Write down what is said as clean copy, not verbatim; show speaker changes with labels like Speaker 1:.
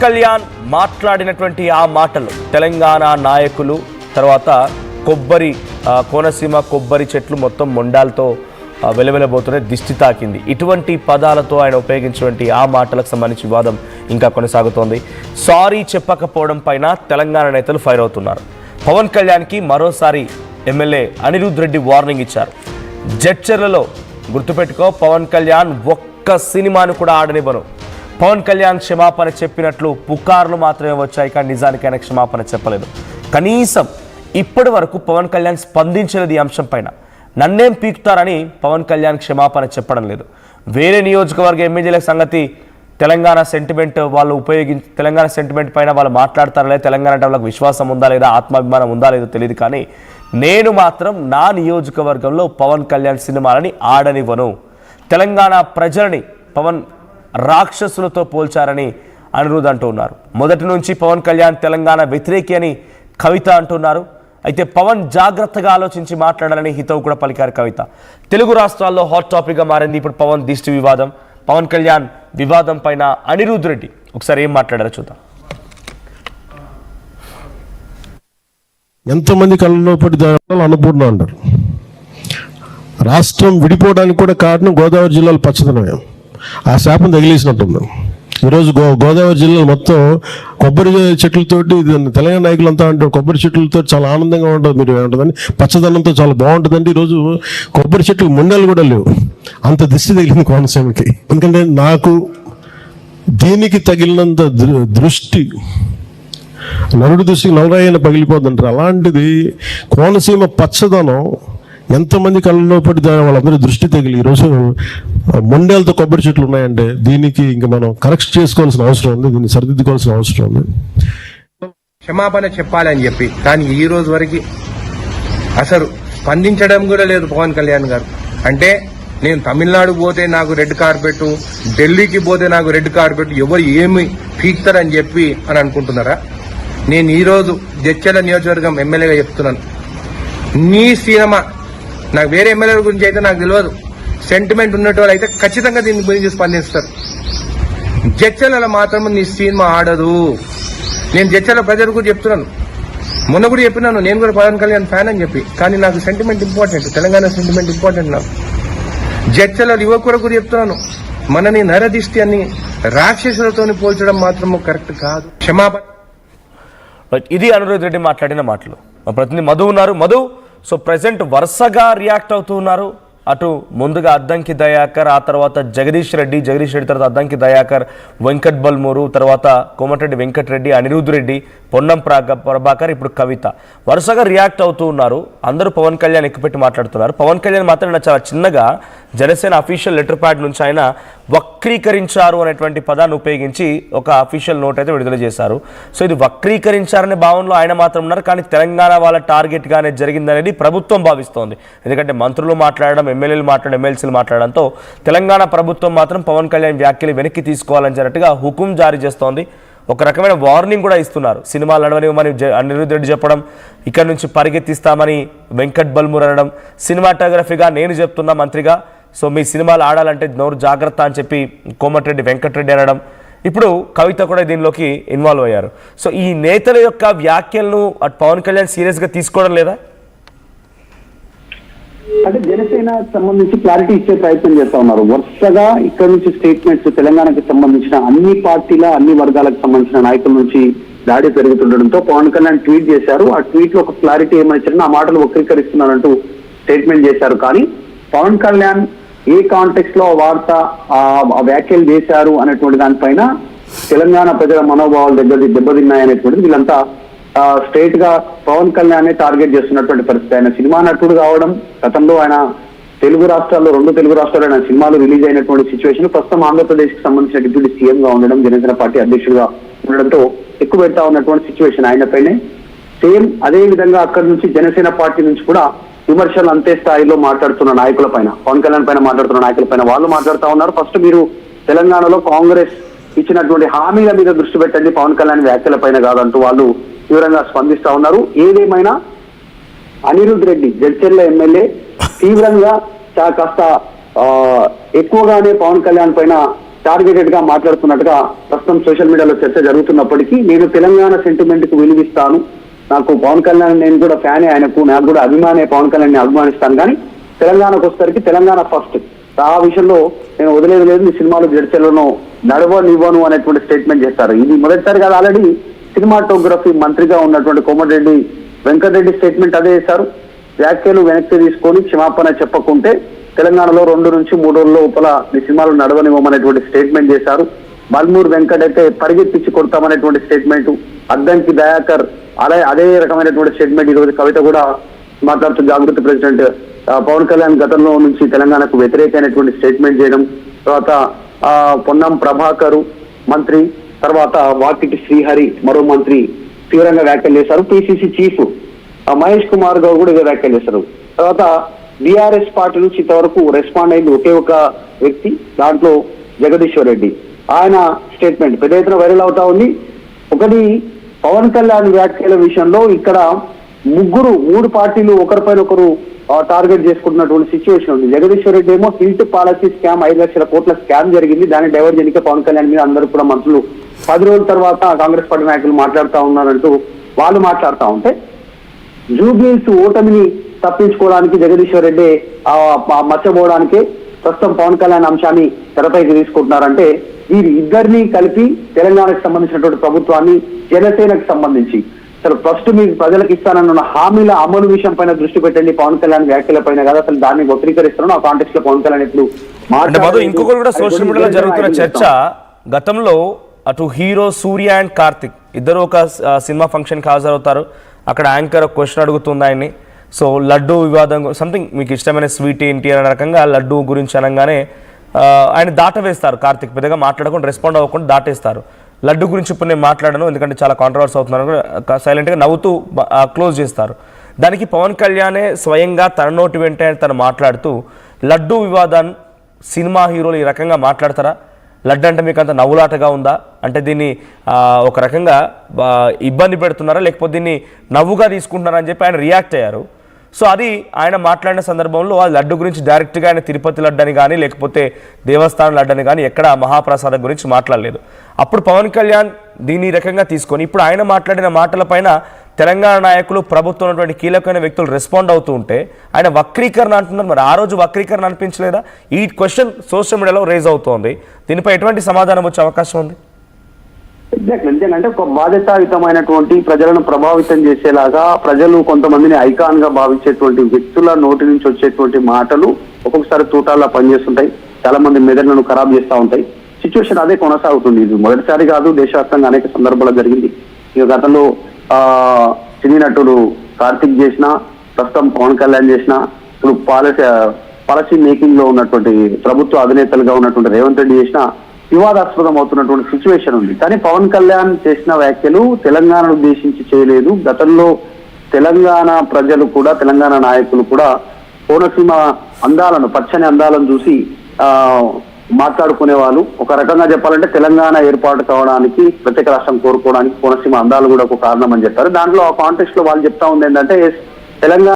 Speaker 1: కళ్యాణ్ మాట్లాడినటువంటి ఆ మాటలు తెలంగాణ నాయకులు తర్వాత కోనసీమ కొబ్బరి చెట్లు మొత్తం మొండాలతో వెలవెలబోతున్న దిష్టి తాకింది. ఇటువంటి పదాలతో ఆయన ఉపయోగించినటువంటి ఆ మాటలకు సంబంధించి వివాదం ఇంకా కొనసాగుతోంది. సారీ చెప్పకపోవడం పైన తెలంగాణ నేతలు ఫైర్ అవుతున్నారు. పవన్ కళ్యాణ్కి మరోసారి ఎమ్మెల్యే అనిరుద్ రెడ్డి వార్నింగ్ ఇచ్చారు. జడ్చర్లలో గుర్తుపెట్టుకో, పవన్ కళ్యాణ్ ఒక్క సినిమాను కూడా ఆడనివ్వను. పవన్ కళ్యాణ్ క్షమాపణ చెప్పినట్లు పుకార్లు మాత్రమే వచ్చాయి, కానీ నిజానికి ఆయన క్షమాపణ చెప్పలేదు. కనీసం ఇప్పటి వరకు పవన్ కళ్యాణ్ స్పందించినది ఈ అంశం పైన. నన్నేం పీకుతారని పవన్ కళ్యాణ్ క్షమాపణ చెప్పడం లేదు. వేరే నియోజకవర్గ ఎమ్మెల్యేల సంగతి తెలంగాణ సెంటిమెంట్ వాళ్ళు తెలంగాణ సెంటిమెంట్ పైన వాళ్ళు మాట్లాడతారా లేదా, తెలంగాణ అంటే వాళ్ళకి విశ్వాసం ఉందా లేదా, ఆత్మాభిమానం ఉందా లేదో తెలియదు, కానీ నేను మాత్రం నా నియోజకవర్గంలో పవన్ కళ్యాణ్ సినిమాలని ఆడనివ్వను. తెలంగాణ ప్రజలని పవన్ రాక్షసులతో పోల్చారని అనిరుద్ అంటూ ఉన్నారు. మొదటి నుంచి పవన్ కళ్యాణ్ తెలంగాణ వ్యతిరేకి అని కవిత అంటున్నారు. అయితే పవన్ జాగ్రత్తగా ఆలోచించి మాట్లాడాలని హితవు కూడా పలికారు కవిత. తెలుగు రాష్ట్రాల్లో హాట్ టాపిక్గా మారింది ఇప్పుడు పవన్ దిష్టి వివాదం. పవన్ కళ్యాణ్ వివాదం పైన అనిరుద్ రెడ్డి ఒకసారి ఏం మాట్లాడారో చూద్దాం.
Speaker 2: ఎంతమంది కళ్ళలో పడి అన్నపూర్ణ అంటారు. రాష్ట్రం విడిపోవడానికి కూడా కారణం గోదావరి జిల్లాలో పచ్చదనమే. ఆ శాపం తగిలేసినట్టుంది. ఈరోజు గోదావరి జిల్లాలో మొత్తం కొబ్బరి చెట్లతోటి, తెలంగాణ నాయకులంతా అంటారు కొబ్బరి చెట్లతో చాలా ఆనందంగా ఉంటుంది, మీరు ఏమంటుందని పచ్చదనంతో చాలా బాగుంటుందండి. ఈరోజు కొబ్బరి చెట్లు ముండలు కూడా లేవు, అంత దిష్టి తగిలింది కోనసీమకి. ఎందుకంటే నాకు దీనికి తగిలినంత దృష్టి నరుడి దృష్టికి నవరాయన పగిలిపోతుంటారు. అలాంటిది కోనసీమ పచ్చదనం ఎంతమంది కళ్ళలో పడి వాళ్ళందరూ దృష్టి తగిలి ఈరోజు మొండేలతో కొబ్బరి చెట్లు ఉన్నాయంటే దీనికి ఇంకా మనం కరెక్ట్ చేసుకోవాల్సిన అవసరం ఉంది, దీన్ని సరిదిద్దుకోవాల్సిన అవసరం ఉంది.
Speaker 3: క్షమాపణ చెప్పాలని చెప్పి, కానీ ఈ రోజు వరకు అసలు స్పందించడం కూడా లేదు పవన్ కళ్యాణ్ గారు. అంటే నేను తమిళనాడు పోతే నాకు రెడ్ కార్పెట్, ఢిల్లీకి పోతే నాకు రెడ్ కార్పెట్, ఎవరు ఏమి పీక్తారని చెప్పి అని అనుకుంటున్నారా? నేను ఈరోజు జడ్చర్ల నియోజకవర్గం ఎమ్మెల్యేగా చెప్తున్నాను, నీ సినిమా నాకు వేరే ఎమ్మెల్యేల గురించి అయితే నాకు తెలియదు, సెంటిమెంట్ ఉన్నట్టు అయితే ఖచ్చితంగా దీని గురించి స్పందిస్తారు. జడ్చర్లలో మాత్రం నీ సినిమా ఆడదు. నేను జడ్చర్ల ప్రజల గురించి చెప్తున్నాను, మొన్న కూడా చెప్పినాను, నేను కూడా పవన్ కళ్యాణ్ ఫ్యాన్ అని చెప్పి, కానీ నాకు sentiment important, Telangana sentiment important. నాకు జడ్చర్ల యువకుడు కూడా చెప్తున్నాను, మనని నరదిష్టి అని రాక్షసులతో పోల్చడం మాత్రం కరెక్ట్ కాదు. క్షమాపణ.
Speaker 1: ఇది అనిరుద్ రెడ్డి మాట్లాడిన మాటలు. మా ప్రతినిధి మధు ఉన్నారు. మధు, సో ప్రెసెంట్ వరుసగా రియాక్ట్ అవుతూ ఉన్నారు. అటు ముందుగా అద్దంకి దయాకర్, ఆ తర్వాత జగదీష్ రెడ్డి తర్వాత అద్దంకి దయాకర్, వెంకట్ బల్మూరు, తర్వాత కోమటిరెడ్డి వెంకటరెడ్డి, అనిరుద్ రెడ్డి, పొన్నం ప్రభాకర్, ఇప్పుడు కవిత వరుసగా రియాక్ట్ అవుతూ ఉన్నారు. అందరూ పవన్ కళ్యాణ్ ఎక్కుపెట్టి మాట్లాడుతున్నారు. పవన్ కళ్యాణ్ మాత్రం చాలా చిన్నగా జనసేన అఫీషియల్ లెటర్ ప్యాడ్ నుంచి ఆయన వక్రీకరించారు అనేటువంటి పదాన్ని ఉపయోగించి ఒక అఫీషియల్ నోట్ అయితే విడుదల చేశారు. సో ఇది వక్రీకరించారనే భావనలో ఆయన మాత్రం ఉన్నారు, కానీ తెలంగాణ వాళ్ళ టార్గెట్గానే జరిగిందనేది ప్రభుత్వం భావిస్తోంది. ఎందుకంటే మంత్రులు మాట్లాడడం, ఎమ్మెల్యేలు మాట్లాడడం, ఎమ్మెల్సీలు మాట్లాడడంతో తెలంగాణ ప్రభుత్వం మాత్రం పవన్ కళ్యాణ్ వ్యాఖ్యలు వెనక్కి తీసుకోవాలని చెప్పినట్టుగా హుకుం జారీ చేస్తోంది. ఒక రకమైన వార్నింగ్ కూడా ఇస్తున్నారు. సినిమాలు నడవనివ్వమని అనిరుద్ రెడ్డి చెప్పడం, ఇక్కడ నుంచి పరిగెత్తిస్తామని వెంకట్ బల్మూర్ అనడం, సినిమాటోగ్రఫీగా నేను చెప్తున్నా మంత్రిగా, సో మీ సినిమాలు ఆడాలంటే నోరు జాగ్రత్త అని చెప్పి కోమటిరెడ్డి వెంకటరెడ్డి అనడం, ఇప్పుడు కవిత కూడా దీనిలోకి ఇన్వాల్వ్ అయ్యారు. సో ఈ నేతల యొక్క వ్యాఖ్యలను అటు పవన్ కళ్యాణ్ సీరియస్గా తీసుకోవడం లేదా?
Speaker 4: అంటే జనసేన సంబంధించి క్లారిటీ ఇచ్చే ప్రయత్నం చేస్తా ఉన్నారు. వరుసగా ఇక్కడ నుంచి స్టేట్మెంట్స్ తెలంగాణకి సంబంధించిన అన్ని పార్టీల అన్ని వర్గాలకు సంబంధించిన నాయకుల నుంచి దాడి పెరుగుతుండడంతో పవన్ కళ్యాణ్ ట్వీట్ చేశారు. ఆ ట్వీట్ లో ఒక క్లారిటీ ఏమని ఆ మాటలు వక్రీకరిస్తున్నారంటూ స్టేట్మెంట్ చేశారు. కానీ పవన్ కళ్యాణ్ ఏ కాంటెక్స్ట్ లో వార్త ఆ వ్యాఖ్యలు చేశారు అనేటువంటి దానిపైన తెలంగాణ ప్రజల మనోభావాలు దెబ్బతిన్నాయనేటువంటిది వీళ్ళంతా స్ట్రైట్ గా పవన్ కళ్యాణ్ టార్గెట్ చేస్తున్నటువంటి పరిస్థితి. ఆయన సినిమా నటుడు కావడం, గతంలో ఆయన తెలుగు రాష్ట్రాల్లో 2 తెలుగు రాష్ట్రాల్లో ఆయన సినిమాలు రిలీజ్ అయినటువంటి సిచ్యువేషన్, ప్రస్తుతం ఆంధ్రప్రదేశ్ కి సంబంధించిన డిప్యూటీ సీఎం గా ఉండడం, జనసేన పార్టీ అధ్యక్షుడిగా ఉండడంతో ఎక్కువ పెడతా ఉన్నటువంటి సిచ్యువేషన్ ఆయనపైనే. సేమ్ అదే విధంగా అక్కడి నుంచి జనసేన పార్టీ నుంచి కూడా విమర్శలు అంతే స్థాయిలో మాట్లాడుతున్న నాయకుల పైన, పవన్ కళ్యాణ్ పైన మాట్లాడుతున్న నాయకుల పైన వాళ్ళు మాట్లాడుతూ ఉన్నారు. ఫస్ట్ మీరు తెలంగాణలో కాంగ్రెస్ ఇచ్చినటువంటి హామీల మీద దృష్టి పెట్టండి, పవన్ కళ్యాణ్ వ్యాఖ్యల పైన కాదంటూ వాళ్ళు తీవ్రంగా స్పందిస్తా ఉన్నారు. ఏదేమైనా అనిరుద్ రెడ్డి జడ్చర్ల ఎమ్మెల్యే తీవ్రంగా కాస్త ఎక్కువగానే పవన్ కళ్యాణ్ పైన టార్గెటెడ్ గా మాట్లాడుతున్నట్టుగా ప్రస్తుతం సోషల్ మీడియాలో చర్చ జరుగుతున్నప్పటికీ నేను తెలంగాణ సెంటిమెంట్ కు విలువిస్తాను, నాకు పవన్ కళ్యాణ్ నేను కూడా ఫ్యానే, ఆయనకు నాకు కూడా అభిమానే, పవన్ కళ్యాణ్ ని అభిమానిస్తాను, కానీ తెలంగాణకు వచ్చేసరికి తెలంగాణ ఫస్ట్, ఆ విషయంలో నేను వదిలేదు లేదు, ఈ సినిమాలు జడ్చలను నడవనివ్వను అనేటువంటి స్టేట్మెంట్ చేస్తారు. ఇది మొదటిసారి కాదు, ఆల్రెడీ సినిమాటోగ్రఫీ మంత్రిగా ఉన్నటువంటి కోమటిరెడ్డి వెంకటరెడ్డి స్టేట్మెంట్ అదే చేశారు. వ్యాఖ్యలు వెనక్కి తీసుకొని క్షమాపణ చెప్పకుంటే తెలంగాణలో 2 నుంచి 3 రోజుల లోపల ఈ సినిమాలు నడవనివ్వమనేటువంటి స్టేట్మెంట్ చేశారు. బల్మూర్ వెంకట్ అయితే పరిగెత్తించి కొడతామనేటువంటి స్టేట్మెంట్, అద్దంకి దయాకర్ అదే రకమైనటువంటి స్టేట్మెంట్. ఈ రోజు కవిత కూడా మాట్లాడుతూ జాగృతి ప్రెసిడెంట్ పవన్ కళ్యాణ్ గతంలో నుంచి తెలంగాణకు వ్యతిరేకమైనటువంటి స్టేట్మెంట్ చేయడం, తర్వాత పొన్నం ప్రభాకర్ మంత్రి, తర్వాత వాకిటి శ్రీహరి మరో మంత్రి తీవ్రంగా వ్యాఖ్యలు చేశారు. పిసిసి చీఫ్ మహేష్ కుమార్ గౌడ్ కూడా ఇదే వ్యాఖ్యలు చేశారు. తర్వాత బీఆర్ఎస్ పార్టీ నుంచి ఇంతవరకు రెస్పాండ్ అయింది ఒకే ఒక వ్యక్తి, దాంట్లో జగదీశ్వర్ రెడ్డి. ఆయన స్టేట్మెంట్ పెద్ద ఎత్తున వైరల్ అవుతా ఉంది. ఒకటి, పవన్ కళ్యాణ్ వ్యాఖ్యల విషయంలో ఇక్కడ 3 పార్టీలు ఒకరిపైన ఒకరు టార్గెట్ చేసుకుంటున్నటువంటి సిచ్యువేషన్ ఉంది. జగదీశ్వర్ రెడ్డి ఏమో హిల్ట్ పాలసీ స్కామ్ 5 లక్షల కోట్ల స్కామ్ జరిగింది, దాన్ని డైవర్ట్ చేయడానికి పవన్ కళ్యాణ్ మీద అందరూ కూడా మంత్రులు 10 రోజుల తర్వాత కాంగ్రెస్ పార్టీ నాయకులు మాట్లాడుతూ ఉన్నారంటూ వాళ్ళు మాట్లాడుతూ ఉంటే, జూబ్లీస్ ఓటమిని తప్పించుకోవడానికి జగదీశ్వర్ రెడ్డి మచ్చబోవడానికే ప్రస్తుతం పవన్ కళ్యాణ్ అంశాన్ని తెరపైకి తీసుకుంటున్నారంటే, వీరి ఇద్దరిని కలిపి తెలంగాణకు సంబంధించినటువంటి ప్రభుత్వాన్ని జనసేనకు సంబంధించి అసలు ఫస్ట్ మీకు ప్రజలకు ఇస్తానన్న హామీల అమలు విషయం పైన దృష్టి పెట్టండి, పవన్ కళ్యాణ్ వ్యాఖ్యల పైన కదా, అసలు దాన్ని వక్రీకరిస్తున్నాను. ఆ కాంటెక్స్ట్ లో పవన్ కళ్యాణ్ ఇప్పుడు
Speaker 1: ఇంకొకటి కూడా సోషల్ మీడియాలో జరుగుతున్న చర్చ, గతంలో అటు హీరో సూర్య అండ్ కార్తిక్ ఇద్దరు ఒక సినిమా ఫంక్షన్కి హాజరవుతారు. అక్కడ యాంకర్ క్వశ్చన్ అడుగుతుంది ఆయన్ని, సో లడ్డు వివాదం సంథింగ్ మీకు ఇష్టమైన స్వీట్ ఏంటి అనే రకంగా లడ్డు గురించి అనగానే ఆయన దాటవేస్తారు. కార్తిక్ పెద్దగా మాట్లాడకుండా రెస్పాండ్ అవ్వకుండా దాటేస్తారు. లడ్డు గురించి ఇప్పుడు నేను మాట్లాడను ఎందుకంటే చాలా కాంట్రవర్సీ అవుతున్నాను, సైలెంట్గా నవ్వుతూ క్లోజ్ చేస్తారు. దానికి పవన్ కళ్యాణే స్వయంగా తన నోటి వెంటనే తను మాట్లాడుతూ లడ్డు వివాదాన్ని సినిమా హీరోలు ఈ రకంగా మాట్లాడతారా, లడ్డు అంటే మీకు అంత నవ్వులాటగా ఉందా, అంటే దీన్ని ఒక రకంగా ఇబ్బంది పెడుతున్నారా లేకపోతే దీన్ని నవ్వుగా తీసుకుంటున్నారా అని చెప్పి ఆయన రియాక్ట్ అయ్యారు. సో అది ఆయన మాట్లాడిన సందర్భంలో ఆ లడ్డు గురించి డైరెక్ట్గా ఆయన తిరుపతి లడ్డు అని కానీ లేకపోతే దేవస్థానం లడ్డు అని కానీ ఎక్కడ మహాప్రసాదం గురించి మాట్లాడలేదు. అప్పుడు పవన్ కళ్యాణ్ దీన్ని ఈ రకంగా తీసుకొని ఇప్పుడు ఆయన మాట్లాడిన మాటలపైన తెలంగాణ నాయకులు ప్రభుత్వం ఉన్నటువంటి కీలకమైన వ్యక్తులు రెస్పాండ్ అవుతూ ఉంటే ఆయన వక్రీకరణ అంటున్నారు. మరి ఆ రోజు వక్రీకరణ అనిపించలేదా? ఈ క్వశ్చన్ సోషల్ మీడియాలో రేజ్ అవుతోంది. దీనిపై ఎటువంటి సమాధానం వచ్చే అవకాశం ఉంది?
Speaker 4: ఎగ్జాక్ట్లీ, ఎందుకంటే ఒక బాధ్యతాయుతమైనటువంటి ప్రజలను ప్రభావితం చేసేలాగా ప్రజలు కొంతమందిని ఐకాన్ గా భావించేటువంటి వ్యక్తుల నోటి నుంచి వచ్చేటువంటి మాటలు ఒక్కొక్కసారి తూటాల్లో పనిచేస్తుంటాయి, చాలా మంది మెదడులను ఖరాబ్ చేస్తూ ఉంటాయి. సిచ్యువేషన్ అదే కొనసాగుతుంది. ఇది మొదటిసారి కాదు, దేశవ్యాప్తంగా అనేక సందర్భాలు జరిగింది. ఇక గతంలో సినీ నటుడు కార్తిక్ చేసిన, ప్రస్తుతం పవన్ కళ్యాణ్ చేసిన, ఇప్పుడు పాలసీ మేకింగ్ లో ఉన్నటువంటి ప్రభుత్వ అధినేతలుగా ఉన్నటువంటి రేవంత్ రెడ్డి చేసిన వివాదాస్పదం అవుతున్నటువంటి సిచ్యువేషన్ ఉంది. కానీ పవన్ కళ్యాణ్ చేసిన వ్యాఖ్యలు తెలంగాణను ఉద్దేశించి చేయలేదు. గతంలో తెలంగాణ ప్రజలు కూడా, తెలంగాణ నాయకులు కూడా కోనసీమ అందాలను, పచ్చని అందాలను చూసి మాట్లాడుకునే వాళ్ళు. ఒక రకంగా చెప్పాలంటే తెలంగాణ ఏర్పాటు కావడానికి, ప్రత్యేక రాష్ట్రం కోరుకోవడానికి కోనసీమ అందాలు కూడా ఒక కారణం అని చెప్పారు. దాంట్లో ఆ కాంటెక్స్ట్ లో వాళ్ళు చెప్తా ఉంది ఏంటంటే తెలంగాణ